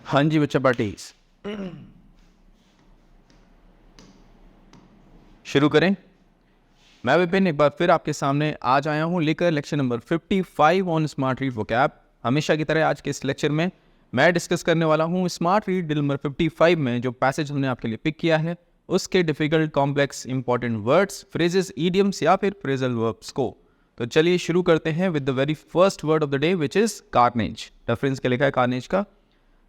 हाँ जी बच्चा पार्टीज, शुरू करें। मैं विपिन एक बार फिर आपके सामने आज आया हूँ लेकर lecture number 55 on smart read vocab. हमेशा की तरह आज के इस लेक्चर में मैं डिस्कस करने वाला हूँ स्मार्ट रीड ड्रिल नंबर 55 में जो पैसेज हमने आपके लिए पिक किया है उसके difficult, complex, important words, phrases, idioms या फिर फ्रेजल वर्ब्स को। तो चलिए शुरू करते हैं with the very first word of the day which is carnage. Reference क्या लिखा है कार्नेज का?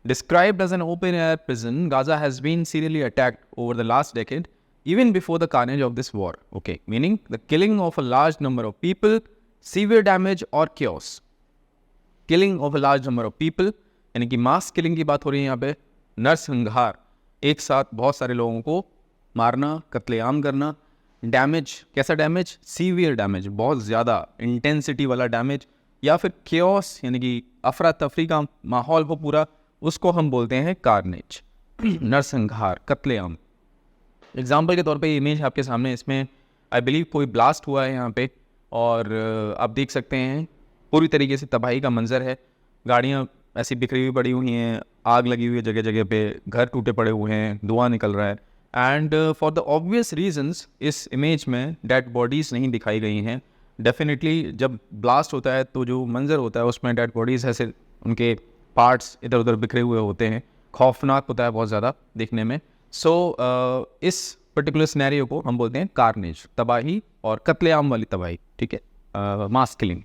Described as an open-air prison, Gaza has been serially attacked over the last decade, even before the carnage of this war. Okay, meaning the killing of a large number of people, severe damage or chaos. Killing of a large number of people, यानी कि mass killing की बात हो रही है यहाँ पे। नरसंहार, एक साथ बहुत सारे लोगों को मारना, कत्लेआम करना। डैमेज, कैसा डैमेज? सीवियर डैमेज, बहुत ज़्यादा इंटेंसिटी वाला डैमेज। या फिर केओस, यानी कि अफरा तफरी का माहौल हो पूरा, उसको हम बोलते हैं कार्नेज, नरसंहार, कत्लेआम। एग्जाम्पल के तौर पे इमेज आपके सामने, इसमें आई बिलीव कोई ब्लास्ट हुआ है यहाँ पे और आप देख सकते हैं पूरी तरीके से तबाही का मंजर है। गाड़ियाँ ऐसी बिखरी हुई पड़ी हुई हैं, आग लगी हुई है जगह जगह पे, घर टूटे पड़े हुए हैं, धुआं निकल रहा है। And for the obvious reasons इस इमेज में डेड बॉडीज़ नहीं दिखाई गई हैं। डेफिनेटली जब ब्लास्ट होता है तो जो मंजर होता है उसमें डेड बॉडीज़ ऐसे उनके पार्ट्स इधर उधर बिखरे हुए होते हैं, खौफनाक होता है बहुत ज़्यादा देखने में। सो इस पर्टिकुलर सिनेरियो को हम बोलते हैं कार्नेज, तबाही और कत्लेआम वाली तबाही, ठीक है, मास किलिंग।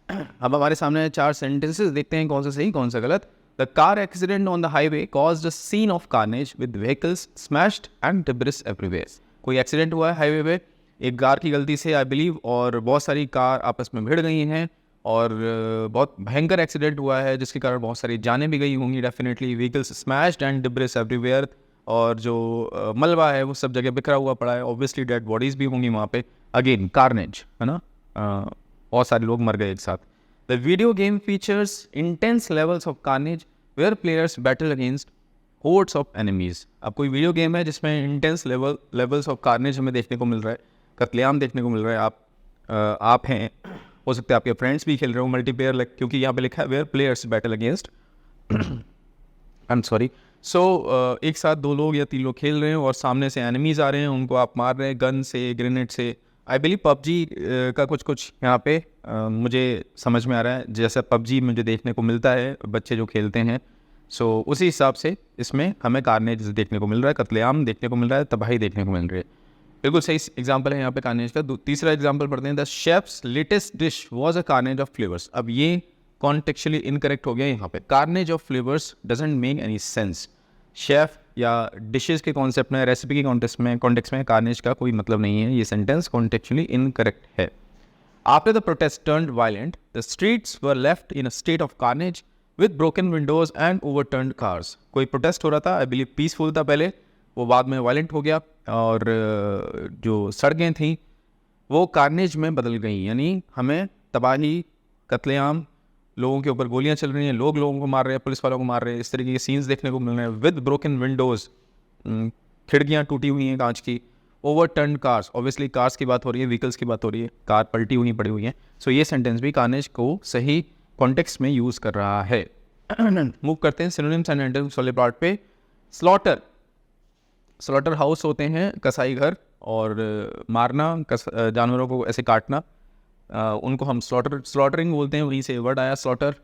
अब हमारे सामने 4 सेंटेंसेस, देखते हैं कौन सा सही कौन सा गलत। The car accident on the highway caused a scene of carnage with vehicles smashed and debris everywhere. कोई एक्सीडेंट हुआ है हाईवे पे एक कार की गलती से आई बिलीव, और बहुत सारी कार आपस में भिड़ गई हैं और बहुत भयंकर एक्सीडेंट हुआ है जिसके कारण बहुत सारी जानें भी गई होंगी। Definitely vehicles smashed and debris everywhere, और जो मलबा है वो सब जगह बिखरा हुआ पड़ा है। ऑब्वियसली डेड बॉडीज़ भी होंगी वहाँ पे। अगेन कार्नेज, है ना, बहुत सारे लोग मर गए एक साथ। The video game features intense levels of carnage where players battle against hordes of enemies. अब कोई वीडियो गेम है जिसमें इंटेंस लेवल्स ऑफ कार्नेज हमें देखने को मिल रहा है, कत्लेआम देखने को मिल रहा है। आप हैं, हो सकता है आपके फ्रेंड्स भी खेल रहे हो मल्टीप्लेयर, क्योंकि यहाँ पे लिखा है where players battle against I am sorry. So एक साथ 2 लोग या 3 लोग खेल रहे हैं और सामने से एनिमीज आ रहे हैं, उनको आप मार रहे हैं गन से, ग्रेनेड से। आई बिलीव पबजी का कुछ यहाँ पे मुझे समझ में आ रहा है, जैसा पबजी मुझे देखने को मिलता है बच्चे जो खेलते हैं। सो उसी हिसाब से इसमें हमें कार्नेज देखने को मिल रहा है, कत्लेआम देखने को मिल रहा है, तबाही देखने को मिल रही है। बिल्कुल सही एग्जाम्पल है यहाँ पे कार्नेज का। तीसरा एग्जाम्पल पढ़ते हैं, the chefs latest dish was a carnage of flavours. अब ये कॉन्टेक्चुअली इनकरेक्ट हो गया यहाँ पे। Carnage of flavours doesn't make any sense. Chef या डिशेस के कॉन्सेप्ट में, रेसिपी के कॉन्टेक्स्ट में कार्नेज का कोई मतलब नहीं है। ये सेंटेंस कॉन्टेक्चुअली इनकरेक्ट है। After the protest turned violent, the streets were left in a state of carnage with broken Windows and ओवरटर्न्ड cars. कोई प्रोटेस्ट हो रहा था, आई बिलीव पीसफुल था पहले, वो बाद में वायलेंट हो गया और जो सड़कें थीं वो कार्नेज में बदल गई। यानी हमें तबाही, कत्लेआम, लोगों के ऊपर गोलियां चल रही हैं, लोग लोगों को मार रहे हैं, पुलिस वालों को मार रहे हैं, इस तरीके के सीन्स देखने को मिल रहे हैं। विद ब्रोकन विंडोज, खिड़कियां टूटी हुई हैं कांच की। ओवरटर्न्ड कार्स, ऑब्वियसली कार्स की बात हो रही है, व्हीकल्स की बात हो रही है, कार पलटी हुई पड़ी हुई है। सो ये सेंटेंस भी कार्नेज को सही कॉन्टेक्स्ट में यूज़ कर रहा है। मूव करते हैं सिनोनिम्स एंड एंटोनिम्स वाले पार्ट पे। स्लॉटर, स्लॉटर हाउस होते हैं कसाई घर, और मारना, जानवरों को ऐसे काटना, उनको हम स्लॉटरिंग बोलते हैं, वहीं से वर्ड आया slaughter.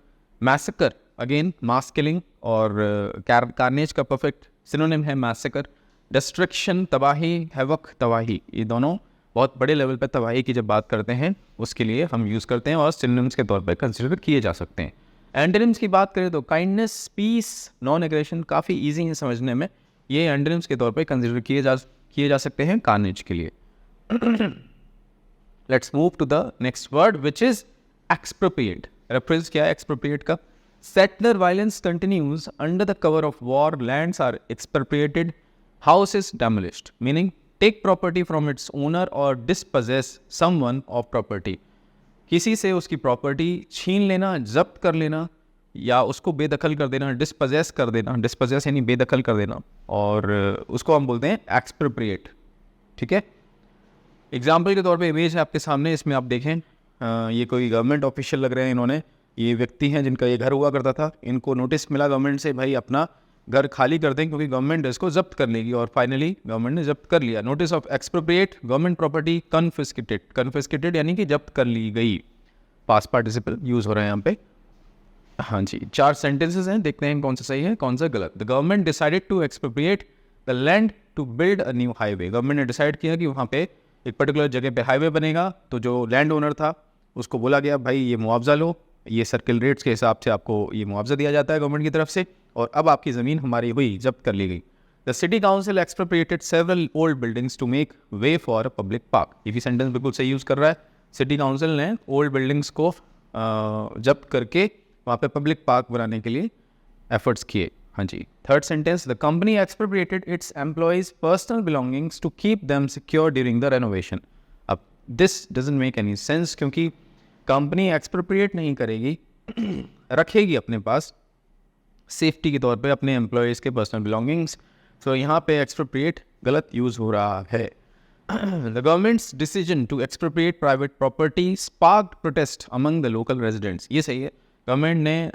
Massacre, again mass killing, और कार्नेज का परफेक्ट सिनोनिम है मैसेकर। डिस्ट्रक्शन, तबाही, हैवक, तबाही, ये दोनों बहुत बड़े लेवल पर तबाही की जब बात करते हैं उसके लिए हम यूज़ करते हैं और सिनोनिम्स के तौर पर कंसिडर किए जा सकते हैं। एंटोनिम्स की बात करें तो काइंडनेस, पीस, नॉन एग्रेशन, काफ़ी ईजी है समझने में। ये एंटोनिम्स के तौर पर कंसिडर किए जा सकते हैं कार्नेज के लिए। Let's move to the next word which is expropriate. Reference क्या है expropriate का? Settler violence continues under the cover of war. Lands are expropriated. Houses demolished. Meaning take property from its owner or dispossess someone of property. किसी से उसकी property छीन लेना, जब्त कर लेना या उसको बेदखल कर देना, डिस्पोजेस कर देना। डिस्पोजेस यानी बेदखल कर देना, और उसको हम बोलते हैं एक्सप्रोप्रिएट, ठीक है। एग्जाम्पल के तौर पे इमेज है आपके सामने, इसमें आप देखें ये कोई गवर्नमेंट ऑफिशियल लग रहे हैं। इन्होंने ये व्यक्ति हैं जिनका ये घर हुआ करता था, इनको नोटिस मिला गवर्नमेंट से, भाई अपना घर खाली कर दें क्योंकि गवर्नमेंट इसको जब्त कर लेगी, और फाइनली गवर्नमेंट ने जब्त कर लिया। Notice of expropriate government property confiscated, confiscated यानी कि जब्त कर ली गई। पास्ट पार्टिसिपल यूज हो रहा है यहाँ पे। हाँ जी, 4 सेंटेंसेस हैं, देखते हैं कौन सा सही है कौन सा गलत। The government decided to expropriate the land to build a new highway. Government ने डिसाइड किया कि वहाँ पे एक पर्टिकुलर जगह पे हाईवे बनेगा, तो जो लैंड ओनर था उसको बोला गया भाई ये मुआवजा लो, ये सर्किल रेट्स के हिसाब से आपको ये मुआवजा दिया जाता है गवर्नमेंट की तरफ से, और अब आपकी ज़मीन हमारी हुई, जब्त कर ली गई। The city council expropriated several old buildings to make way for a public park. ये भी सेंटेंस बिल्कुल सही यूज़ कर रहा है। सिटी काउंसिल ने ओल्ड बिल्डिंग्स को जब्त करके वहाँ पे पब्लिक पार्क बनाने के लिए एफर्ट्स किए। हाँ जी। Third sentence, the company expropriated its employees personal belongings to keep them secure during the renovation. अब this doesn't make any sense, क्योंकि कंपनी एक्सप्रोप्रिएट नहीं करेगी, रखेगी अपने पास सेफ्टी के तौर पे अपने एम्प्लॉयज़ के पर्सनल बिलोंगिंग्स। तो यहाँ पे एक्सप्रोप्रिएट गलत यूज़ हो रहा है। The government's decision to expropriate private property sparked protest among the local residents. ये सही है, गवर्नमेंट ने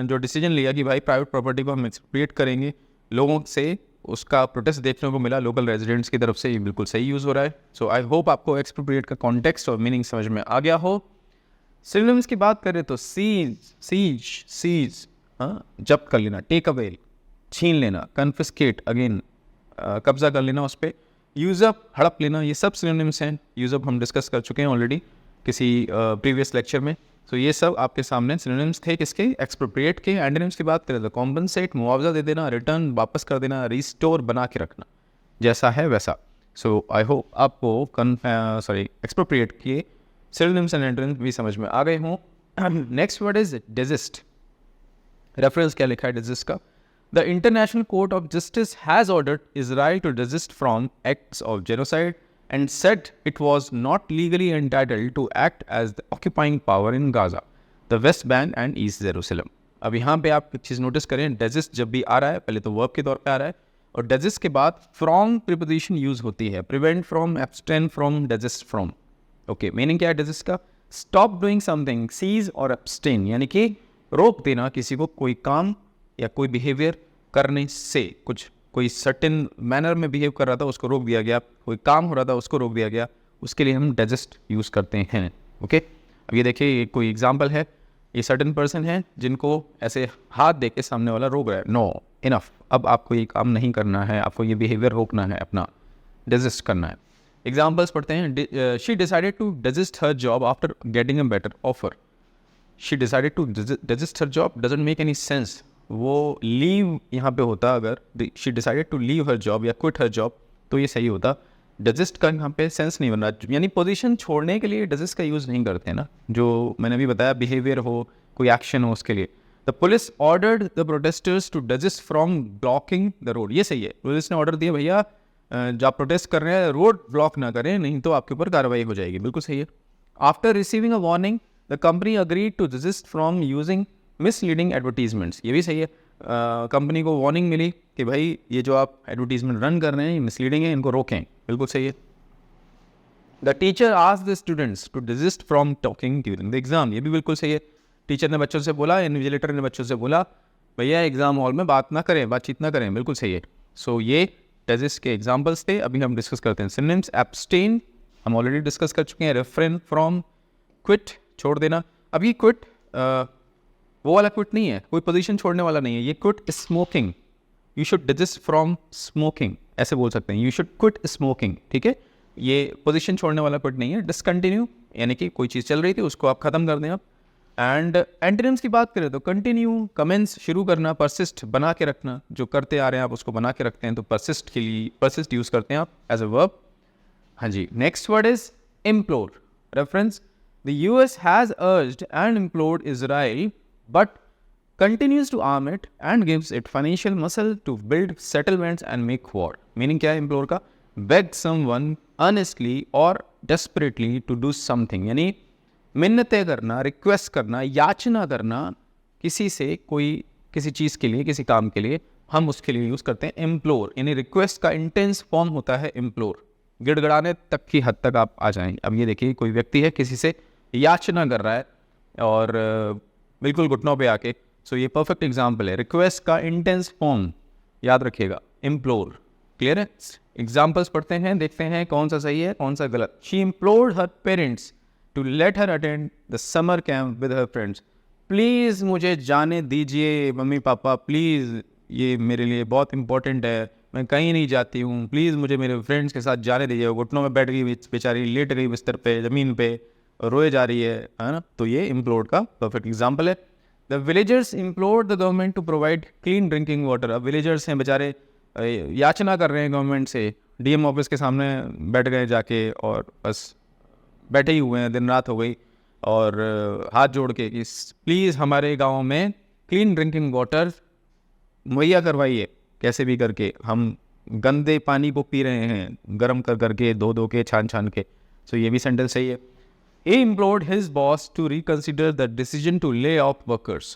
जो डिसीजन लिया कि भाई प्राइवेट प्रॉपर्टी को हम एक्सप्रोप्रिएट करेंगे, लोगों से उसका प्रोटेस्ट देखने को मिला लोकल रेजिडेंट्स की तरफ से। ये बिल्कुल सही यूज़ हो रहा है। सो आई होप आपको एक्सप्रोप्रिएट का कॉन्टेक्स्ट और मीनिंग समझ में आ गया हो। सिनोनिम्स की बात करें तो सीज जब्त कर लेना, टेक अवे छीन लेना, कन्फिस्केट अगेन कब्जा कर लेना उस पर, यूज़अप हड़प लेना, ये सब सिनोनिम्स हैं। यूज़अप हम डिस्कस कर चुके हैं ऑलरेडी किसी प्रीवियस लेक्चर में। तो ये सब आपके सामने सिनोनिम्स थे किसके, एक्सप्रोप्रिएट के। एंटोनिम्स की बात करें तो कॉम्पनसेट मुआवजा दे देना, रिटर्न वापस कर देना, रिस्टोर बना के रखना, जैसा है वैसा। सो आई होप आपको एक्सप्रोप्रिएट के सिनोनिम्स एंड एंटोनिम्स भी समझ में आ गए हों। Next word is desist. Reference क्या लिखा है डेजिस्ट का, the International Court of Justice has ordered Israel to desist from acts of genocide and said it was not legally entitled to act as the occupying power in Gaza, the West Bank and East Jerusalem। अब यहाँ पे आप एक चीज़ notice करें, desist जब भी आ रहा है पहले तो वर्ब के तौर पे आ रहा है, और डेजिस्ट के बाद फ्रॉम प्रीपोजिशन यूज होती है, prevent from, abstain from, desist from. Okay, meaning क्या है डेजिस्ट का, स्टॉप डूइंग समथिंग, सीज और एब्सटेन, यानी कि रोक देना किसी को कोई काम या कोई बिहेवियर करने से, कुछ कोई सर्टेन मैनर में बिहेव कर रहा था उसको रोक दिया गया, कोई काम हो रहा था उसको रोक दिया गया, उसके लिए हम डेजिस्ट यूज़ करते हैं। ओके, अब ये देखिए ये कोई एग्जांपल है, ये सर्टेन पर्सन है जिनको ऐसे हाथ दे के सामने वाला रोक रहा है, नो इनफ, अब आपको ये काम नहीं करना है, आपको ये बिहेवियर रोकना है, अपना डेजिस्ट करना है। एग्जाम्पल्स पढ़ते हैं। She decided to desist her job after getting a better offer. She decided to desist her job doesn't make any sense. वो लीव यहाँ पे होता, अगर she decided to leave her job या क्विट हर जॉब तो ये सही होता। डेजिस्ट का यहाँ पे सेंस नहीं बन रहा, यानी पोजीशन छोड़ने के लिए डेजिस्ट का यूज़ नहीं करते हैं ना, जो मैंने अभी बताया बिहेवियर हो, कोई एक्शन हो उसके लिए। The police ordered the protesters to desist from blocking the road. ये सही है, पुलिस ने ऑर्डर दिया भैया जो आप प्रोटेस्ट कर रहे हैं रोड ब्लॉक ना करें, नहीं तो आपके ऊपर कार्रवाई हो जाएगी, बिल्कुल सही है। After receiving a warning the company agreed to desist from using misleading advertisements. ये भी सही है, कंपनी को वार्निंग मिली कि भाई ये जो आप एडवर्टीजमेंट रन कर रहे हैं ये मिसलीडिंग है, इनको रोकें, बिल्कुल सही है। The teacher asked the students to desist from talking during the exam. ये भी बिल्कुल सही है, टीचर ने बच्चों से बोला, इन्विजिलेटर ने बच्चों से बोला भैया एग्जाम हॉल में बात ना करें, बातचीत ना करें, बिल्कुल सही है। सो ये डेजिस्ट के एग्जाम्पल्स थे। अभी हम डिस्कस करते हैं सिनोनिम्स। एब्सटेन हम ऑलरेडी डिस्कस कर चुके हैं, रेफ्रेन फ्रॉम, क्विट छोड़ देना। अब ये क्विट वो वाला क्विट नहीं है, कोई पोजीशन छोड़ने वाला नहीं है, ये quit smoking, you should desist from smoking, ऐसे बोल सकते हैं, यू शुड क्विट स्मोकिंग, ठीक है। ये पोजीशन छोड़ने वाला क्विट नहीं है। डिसकंटिन्यू यानी कि कोई चीज़ चल रही थी उसको आप खत्म कर दें आप। एंड एंटोनिम्स की बात करें तो कंटिन्यू, कमेंस शुरू करना, परसिस्ट बना के रखना, जो करते आ रहे हैं आप उसको बना के रखते हैं, तो परसिस्ट के लिए परसिस्ट यूज़ करते हैं आप एज अ वर्ब। हाँ जी, next word is implore. Reference, the US has urged and implored Israel but continues to arm it and gives it financial muscle to build settlements and make war। Meaning क्या है implore का, beg someone earnestly or desperately to do something, यानी मिन्नतें करना, request करना, याचना करना किसी से, कोई किसी चीज़ के लिए, किसी काम के लिए, हम उसके लिए यूज़ करते हैं इम्प्लोर। यानी रिक्वेस्ट का इंटेंस फॉर्म होता है इम्प्लोर, गिड़गड़ाने तक की हद तक आप आ जाएंगे। अब ये देखिए कोई व्यक्ति है किसी से याचना कर रहा है और बिल्कुल घुटनों पे आके। सो ये परफेक्ट एग्जाम्पल है। रिक्वेस्ट का इंटेंस फॉर्म याद रखिएगा, इम्प्लोर। क्लियर है? एग्जाम्पल्स पढ़ते हैं, देखते हैं कौन सा सही है कौन सा गलत। She implored her parents to let her attend the summer camp with her friends. Please मुझे जाने दीजिए मम्मी पापा, प्लीज़ ये मेरे लिए बहुत इंपॉर्टेंट है, मैं कहीं नहीं जाती हूँ, प्लीज़ मुझे मेरे फ्रेंड्स के साथ जाने दीजिए। वो घुटनों में बैठ गई बेचारी, लेट गई बिस्तर पे, ज़मीन पे, रोए जा रही है ना। तो ये इम्प्लोर्ड का परफेक्ट एग्जाम्पल है। The villagers implored the government to provide clean drinking water. अब विलेजर्स हैं बेचारे, याचना कर रहे हैं गवर्नमेंट से, डीएम ऑफिस के सामने बैठ गए जाके और बस बैठे ही हुए हैं, दिन रात हो गई, और हाथ जोड़ के कि प्लीज़ हमारे गांव में क्लीन ड्रिंकिंग वाटर मुहैया करवाइए, कैसे भी करके, हम गंदे पानी को पी रहे हैं, गर्म कर करके, धो के, छान छान के। सो ये भी सेंटेंस सही है। He implored his boss to reconsider the decision to lay off workers.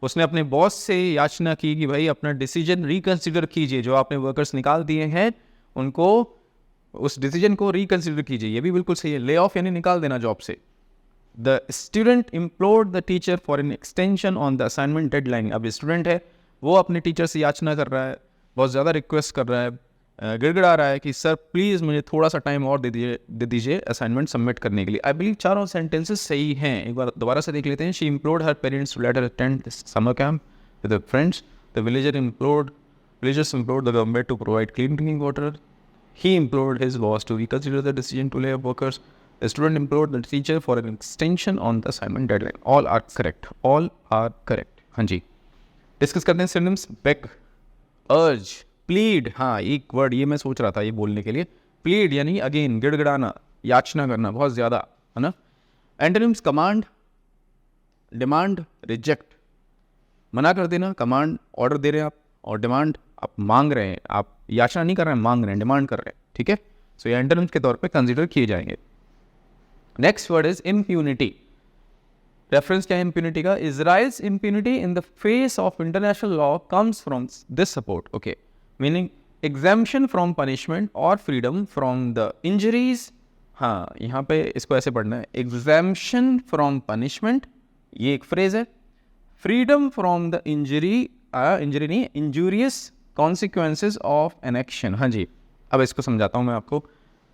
उसने अपने बॉस से याचना की कि भाई अपना डिसीजन रिकंसिडर कीजिए, जो आपने वर्कर्स निकाल दिए हैं उनको, उस डिसीजन को रिकंसिडर कीजिए। ये भी बिल्कुल सही है। ले ऑफ यानी निकाल देना जॉब से। The student implored the teacher for an extension on the assignment deadline. अब स्टूडेंट है, वो अपने टीचर से याचना कर रहा है, बहुत ज़्यादा रिक्वेस्ट कर रहा है, गिड़गिड़ा रहा है कि सर प्लीज़ मुझे थोड़ा सा टाइम और दे दीजिए असाइनमेंट सबमिट करने के लिए। आई बिलीव चारों सेंटेंसेस सही हैं। एक बार दोबारा से देख लेते हैं। She implored her parents to let her attend summer camp with friends. The villagers implored the government to provide clean drinking water. He implored his boss to reconsider the decision to lay off workers. The student implored the teacher for an extension on the assignment deadline. All are correct, all are correct. हाँ जी, discuss करते हैं synonyms. Bag, अर्ज, plead. हाँ, एक word ये मैं सोच रहा था ये बोलने के लिए। प्लीड यानी अगेन, गिड़गिड़ाना, याचना करना बहुत ज़्यादा, है ना। Antonyms, command, demand, reject. मना कर देना, कमांड ऑर्डर दे रहे हैं आप, और डिमांड आप मांग रहे हैं, आप याचना नहीं कर रहे हैं, मांग रहे हैं, डिमांड कर रहे हैं। ठीक है, सो ये एंटोनिम्स के तौर पे कंसिडर किए जाएंगे। Next word is impunity. Reference क्या है इम्प्यूनिटी का? Israel's impunity in the face of international law comes from this support. Okay, meaning exemption from punishment और फ्रीडम फ्रॉम द इंजरीज। हाँ, यहाँ पे इसको ऐसे पढ़ना है, एग्जाम्पशन फ्रॉम पनिशमेंट, ये एक फ्रेज है। Freedom from the injury, injury नहीं, injurious consequences of an action. हाँ जी, अब इसको समझाता हूँ मैं आपको।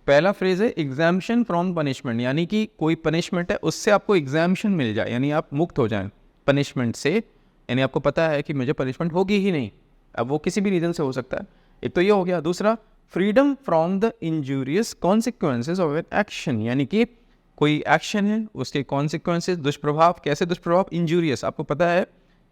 पहला फ्रेज है एग्जाम्पशन फ्रॉम पनिशमेंट, यानी कि कोई पनिशमेंट है उससे आपको एग्जाम्पशन मिल जाए, यानी आप मुक्त हो जाएं पनिशमेंट से, यानी आपको पता है कि मुझे पनिशमेंट होगी ही नहीं। अब वो किसी भी रीज़न से हो सकता है। एक तो ये हो गया। दूसरा, freedom from the injurious consequences of an action, यानी कि कोई एक्शन है उसके कॉन्सिक्वेंसेज, दुष्प्रभाव। कैसे दुष्प्रभाव? इंजूरियस। आपको पता है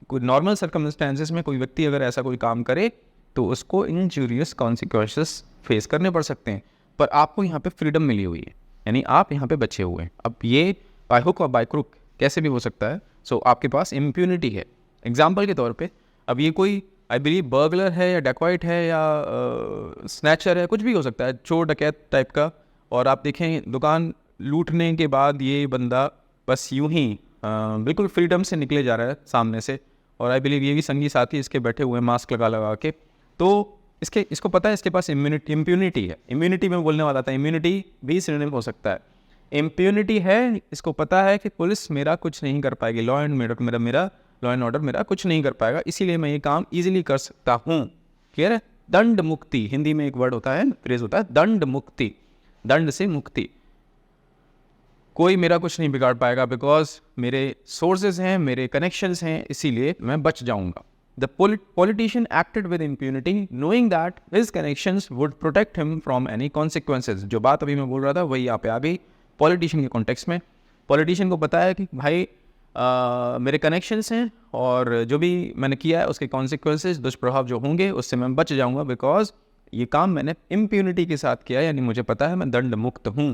कोई नॉर्मल सर्कमस्टेंसेस में कोई व्यक्ति अगर ऐसा कोई काम करे तो उसको इंजूरियस कॉन्सिक्वेंसेस फेस करने पड़ सकते हैं, पर आपको यहाँ पे फ्रीडम मिली हुई है, यानी आप यहाँ पे बचे हुए हैं। अब ये बाय हुक और बाय क्रुक कैसे भी हो सकता है। सो आपके पास इम्प्यूनिटी है। एग्जाम्पल के तौर पे, अब ये कोई आई बिलीव बर्गलर है या डेकॉइट है या स्नैचर है, कुछ भी हो सकता है, चोर डकैत टाइप का, और आप देखें दुकान लूटने के बाद ये बंदा बस यूं ही बिल्कुल फ्रीडम से निकले जा रहा है सामने से, और आई बिलीव ये भी संगी साथी इसके बैठे हुए हैं मास्क लगा के। तो इसको पता है इसके पास इम्प्यूनिटी है। इम्यूनिटी में बोलने वाला था, इम्यूनिटी भी सिनोनिम हो सकता है। इम्प्यूनिटी है, इसको पता है कि पुलिस मेरा कुछ नहीं कर पाएगी, लॉ एंड ऑर्डर मेरा कुछ नहीं कर पाएगा, इसीलिए मैं ये काम इजीली कर सकता हूँ। क्लियर है? दंड मुक्ति, हिंदी में एक वर्ड होता है, फ्रेज होता है दंड मुक्ति, दंड से मुक्ति। कोई मेरा कुछ नहीं बिगाड़ पाएगा, बिकॉज मेरे सोर्सेज हैं, मेरे कनेक्शंस हैं, इसीलिए मैं बच जाऊंगा। The politician acted with impunity, knowing that his connections would protect him from any consequences. जो बात अभी मैं बोल रहा था वही यहाँ पे आ गई पॉलिटिशियन के कॉन्टेक्स्ट में। पॉलिटिशियन को पता है कि भाई मेरे कनेक्शंस हैं और जो भी मैंने किया है उसके कॉन्सिक्वेंसेज, दुष्प्रभाव जो होंगे उससे मैं बच जाऊंगा, बिकॉज ये काम मैंने इम्प्यूनिटी के साथ किया, यानी मुझे पता है मैं दंड मुक्त हूँ।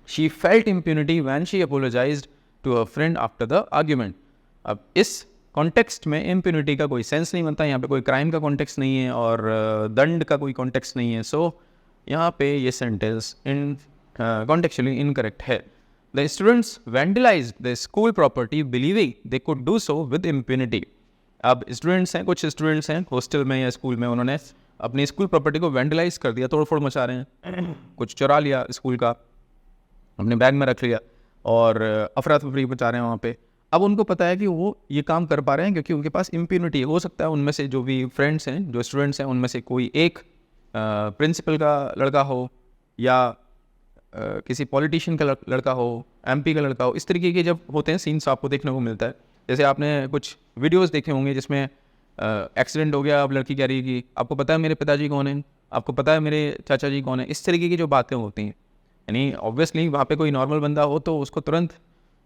She felt impunity when she apologized to her friend after the argument. अब इस कॉन्टेक्स्ट में इम्प्यूनिटी का कोई सेंस नहीं बनता, यहाँ पे कोई क्राइम का कॉन्टेक्स्ट नहीं है और दंड का कोई कॉन्टेक्स्ट नहीं है। सो यहाँ पे ये सेंटेंस इन कॉन्टेक्चुअली इनकरेक्ट है। The students vandalised the school property believing they could do so with impunity. अब स्टूडेंट्स हैं, कुछ स्टूडेंट्स हैं हॉस्टल में या स्कूल में, उन्होंने अपनी स्कूल प्रॉपर्टी को वैंडलाइज कर दिया, तोड़फोड़ मचा रहे हैं, कुछ चुरा लिया स्कूल का, अपने बैग में रख लिया और अफरा तफरी मचा रहे हैं वहाँ पे। अब उनको पता है कि वो ये काम कर पा रहे हैं क्योंकि उनके पास इम्प्यूनिटी हो सकता है उनमें से जो भी फ्रेंड्स हैं, जो स्टूडेंट्स हैं, उनमें से कोई एक प्रिंसिपल का लड़का हो या किसी पॉलिटिशियन का लड़का हो, एमपी का लड़का हो। इस तरीके के जब होते हैं सीन्स आपको देखने को मिलता है। जैसे आपने कुछ वीडियोस देखे होंगे जिसमें एक्सीडेंट हो गया, अब लड़की कह रही है कि आपको पता है मेरे पिताजी कौन हैं, आपको पता है मेरे चाचा जी कौन है। इस तरीके की जो बातें होती हैं, यानी ऑब्वियसली वहाँ पे कोई नॉर्मल बंदा हो तो उसको तुरंत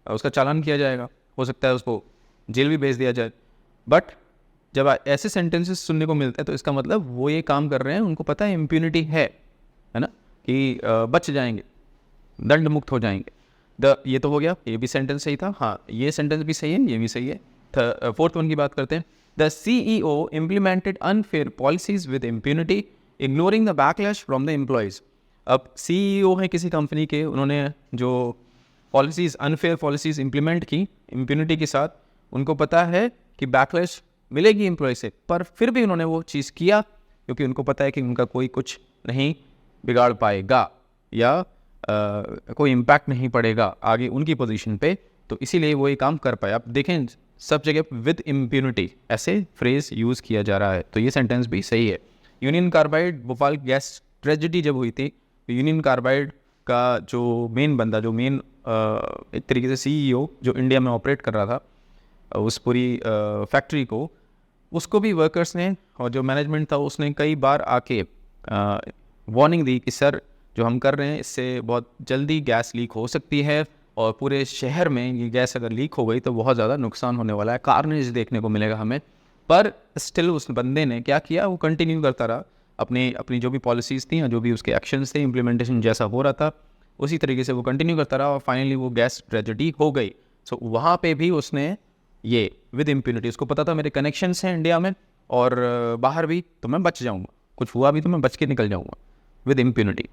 उसका चालान किया जाएगा, हो सकता है उसको जेल भी भेज दिया जाए। बट जब ऐसे सेंटेंसेस सुनने को मिलते हैं तो इसका मतलब वो ये काम कर रहे हैं, उनको पता है इम्प्यूनिटी है ना, कि बच जाएंगे, दंड मुक्त हो जाएंगे। ये तो हो गया, ये भी सेंटेंस सही था। हाँ, ये सेंटेंस भी सही है, ये भी सही है। फोर्थ वन की बात करते हैं। The CEO implemented unfair policies with impunity, ignoring the backlash from the employees. अब CEO है किसी कंपनी के, उन्होंने जो पॉलिसीज़, अनफेयर पॉलिसीज़ इम्प्लीमेंट की इम्प्यूनिटी के साथ, उनको पता है कि बैकलैश मिलेगी एम्प्लॉय से, पर फिर भी उन्होंने वो चीज़ किया क्योंकि उनको पता है कि उनका कोई कुछ नहीं बिगाड़ पाएगा या कोई इम्पैक्ट नहीं पड़ेगा आगे उनकी पोजीशन पे, तो इसीलिए वो ये काम कर पाए। आप देखें सब जगह विद इम्प्यूनिटी ऐसे फ्रेज यूज़ किया जा रहा है, तो ये सेंटेंस भी सही है। Union carbide Bhopal gas tragedy जब हुई थी, तो यूनियन कार्बाइड का जो मेन बंदा, जो मेन एक तरीके से CEO जो इंडिया में ऑपरेट कर रहा था उस पूरी फैक्ट्री को, उसको भी वर्कर्स ने और जो मैनेजमेंट था उसने कई बार आके वार्निंग दी कि सर जो हम कर रहे हैं इससे बहुत जल्दी गैस लीक हो सकती है और पूरे शहर में ये गैस अगर लीक हो गई तो बहुत ज़्यादा नुकसान होने वाला है, कार्नेज देखने को मिलेगा हमें। पर स्टिल उस बंदे ने क्या किया, वो कंटिन्यू करता रहा अपनी जो भी पॉलिसीज़ थी या जो भी उसके एक्शंस थे, इम्प्लीमेंटेशन जैसा हो रहा था उसी तरीके से वो कंटिन्यू करता रहा और फाइनली वो गैस ट्रेजेडी हो गई। सो वहाँ पे भी उसने ये विद इम्प्यूनिटी, उसको पता था मेरे कनेक्शंस हैं इंडिया में और बाहर भी, तो मैं बच जाऊँगा, कुछ हुआ भी तो मैं बच के निकल जाऊँगा, विद इम्प्यूनिटी।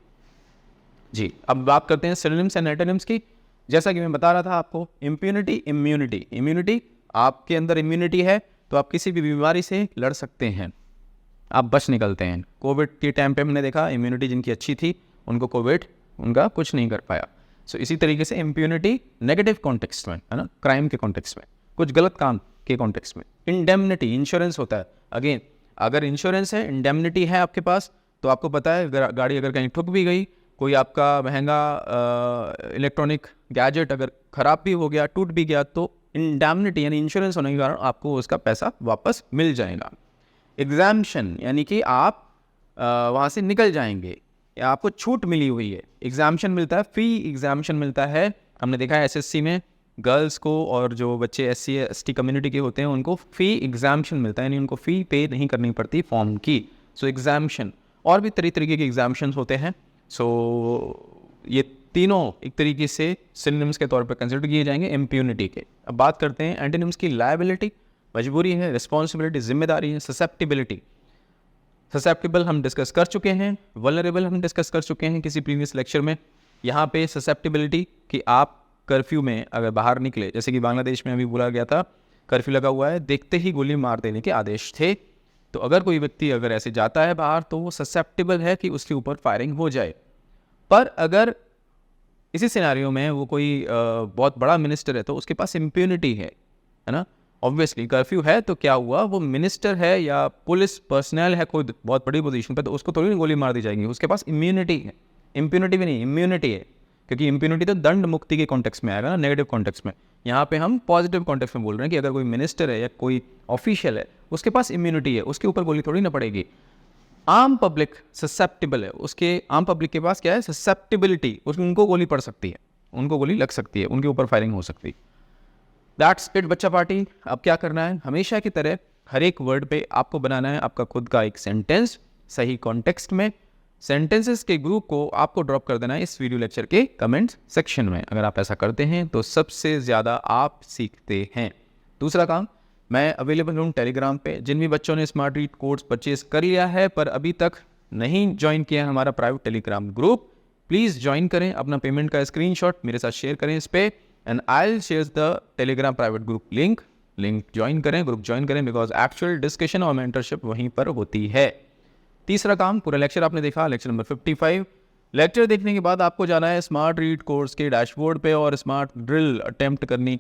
जी, अब बात करते हैं सिनोनिम्स एंड एंटोनिम्स की। जैसा कि मैं बता रहा था आपको, इम्प्यूनिटी, इम्यूनिटी। इम्यूनिटी, आपके अंदर इम्यूनिटी है तो आप किसी भी बीमारी से लड़ सकते हैं, आप बच निकलते हैं। कोविड के टाइम पे हमने देखा इम्यूनिटी जिनकी अच्छी थी उनको कोविड उनका कुछ नहीं कर पाया। सो इसी तरीके से इम्प्यूनिटी नेगेटिव कॉन्टेक्स्ट में, है ना, क्राइम के कॉन्टेक्स्ट में, कुछ गलत काम के कॉन्टेक्स्ट में। इंडेमनिटी, इंश्योरेंस होता है। अगेन, अगर इंश्योरेंस है, इंडेमनिटी है आपके पास, तो आपको पता है गाड़ी अगर कहीं ठुक भी गई, कोई आपका महंगा इलेक्ट्रॉनिक गैजेट अगर ख़राब भी हो गया, टूट भी गया, तो इंडेमनिटी यानी इंश्योरेंस होने के कारण आपको उसका पैसा वापस मिल जाएगा। एग्जाम्शन यानी कि आप वहाँ से निकल जाएंगे या आपको छूट मिली हुई है। एग्जाम्शन मिलता है, फी एग्जाम्शन मिलता है। हमने देखा है SSC में गर्ल्स को और जो बच्चे SC ST कम्युनिटी के होते हैं उनको फ़ी एग्जाम्शन मिलता है, यानी उनको फ़ी पे नहीं करनी पड़ती फॉर्म की। सो एग्जाम्शन, और भी तरीके के एग्जाम्शंस होते हैं। सो ये तीनों एक तरीके से सिनोनिम्स के तौर पर कंसिडर किए जाएंगे इम्प्यूनिटी के। अब बात करते हैं एंटोनिम्स की। लायबिलिटी, मजबूरी है, रिस्पॉन्सिबिलिटी, जिम्मेदारी है। ससेप्टिबिलिटी, ससेप्टिबल हम डिस्कस कर चुके हैं, वल्नरेबल हम डिस्कस कर चुके हैं किसी प्रीवियस लेक्चर में। यहाँ पे ससेप्टिबिलिटी कि आप कर्फ्यू में अगर बाहर निकले, जैसे कि बांग्लादेश में अभी बोला गया था कर्फ्यू लगा हुआ है, देखते ही गोली मार देने के आदेश थे, तो अगर कोई व्यक्ति अगर ऐसे जाता है बाहर तो वो ससेप्टिबल है कि उसके ऊपर फायरिंग हो जाए। पर अगर इसी सिनेरियो में वो कोई बहुत बड़ा मिनिस्टर है तो उसके पास इम्प्यूनिटी है ना। ऑब्वियसली कर्फ्यू है तो क्या हुआ, वो मिनिस्टर है या पुलिस पर्सनल है कोई बहुत बड़ी पोजीशन पे, तो उसको थोड़ी गोली मार दी जाएगी, उसके पास इम्यूनिटी है। इम्प्यूनिटी भी नहीं, इम्यूनिटी है, क्योंकि इम्प्यूनिटी तो दंड मुक्ति के कॉन्टेक्स्ट में आएगा ना, नेगेटिव कॉन्टेक्स्ट में। यहाँ पे हम पॉजिटिव कॉन्टेक्स्ट में बोल रहे हैं कि अगर कोई मिनिस्टर है या कोई ऑफिशियल है उसके पास इम्यूनिटी है, उसके ऊपर गोली थोड़ी ना पड़ेगी। आम पब्लिक ससेप्टिबल है, उसके आम पब्लिक के पास क्या है, ससेप्टिबिलिटी, उनको गोली पड़ सकती है, उनको गोली लग सकती है, उनके ऊपर फायरिंग हो सकती है। दैट्स इट बच्चा पार्टी। अब क्या करना है, हमेशा की तरह हर एक वर्ड पे आपको बनाना है आपका खुद का एक सेंटेंस सही कॉन्टेक्स्ट में। सेंटेंसेस के ग्रुप को आपको ड्रॉप कर देना है इस वीडियो लेक्चर के कमेंट सेक्शन में। अगर आप ऐसा करते हैं तो सबसे ज़्यादा आप सीखते हैं। दूसरा काम, मैं अवेलेबल हूँ टेलीग्राम पे। जिन भी बच्चों ने स्मार्ट रीड कोर्स परचेज कर लिया है पर अभी तक नहीं ज्वाइन किया है हमारा private Telegram group, please join करें। अपना पेमेंट का स्क्रीनशॉट मेरे साथ शेयर करें इस पर, and I will share the Telegram private group link join करें, ग्रुप ज्वाइन करें, बिकॉज एक्चुअल डिस्कशन और मेंटरशिप वहीं पर होती है। तीसरा काम, पूरा लेक्चर आपने देखा, लेक्चर नंबर 55, लेक्चर देखने के बाद आपको जाना है स्मार्ट रीड कोर्स के डैशबोर्ड पे और स्मार्ट ड्रिल अटेम्प्ट करनी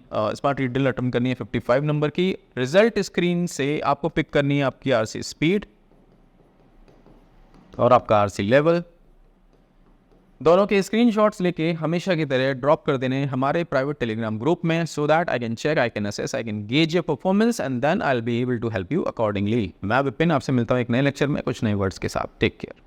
है 55 नंबर की। रिजल्ट स्क्रीन से आपको पिक करनी है आपकी आरसी स्पीड और आपका आरसी लेवल। दोनों के स्क्रीनशॉट्स लेके हमेशा की तरह ड्रॉप कर देने हमारे प्राइवेट टेलीग्राम ग्रुप में, so that I can check, I can assess, I can gauge your performance and then I will be able to help you accordingly. मैं विपिन आपसे मिलता हूँ एक नए लेक्चर में कुछ नए वर्ड्स के साथ। Take care.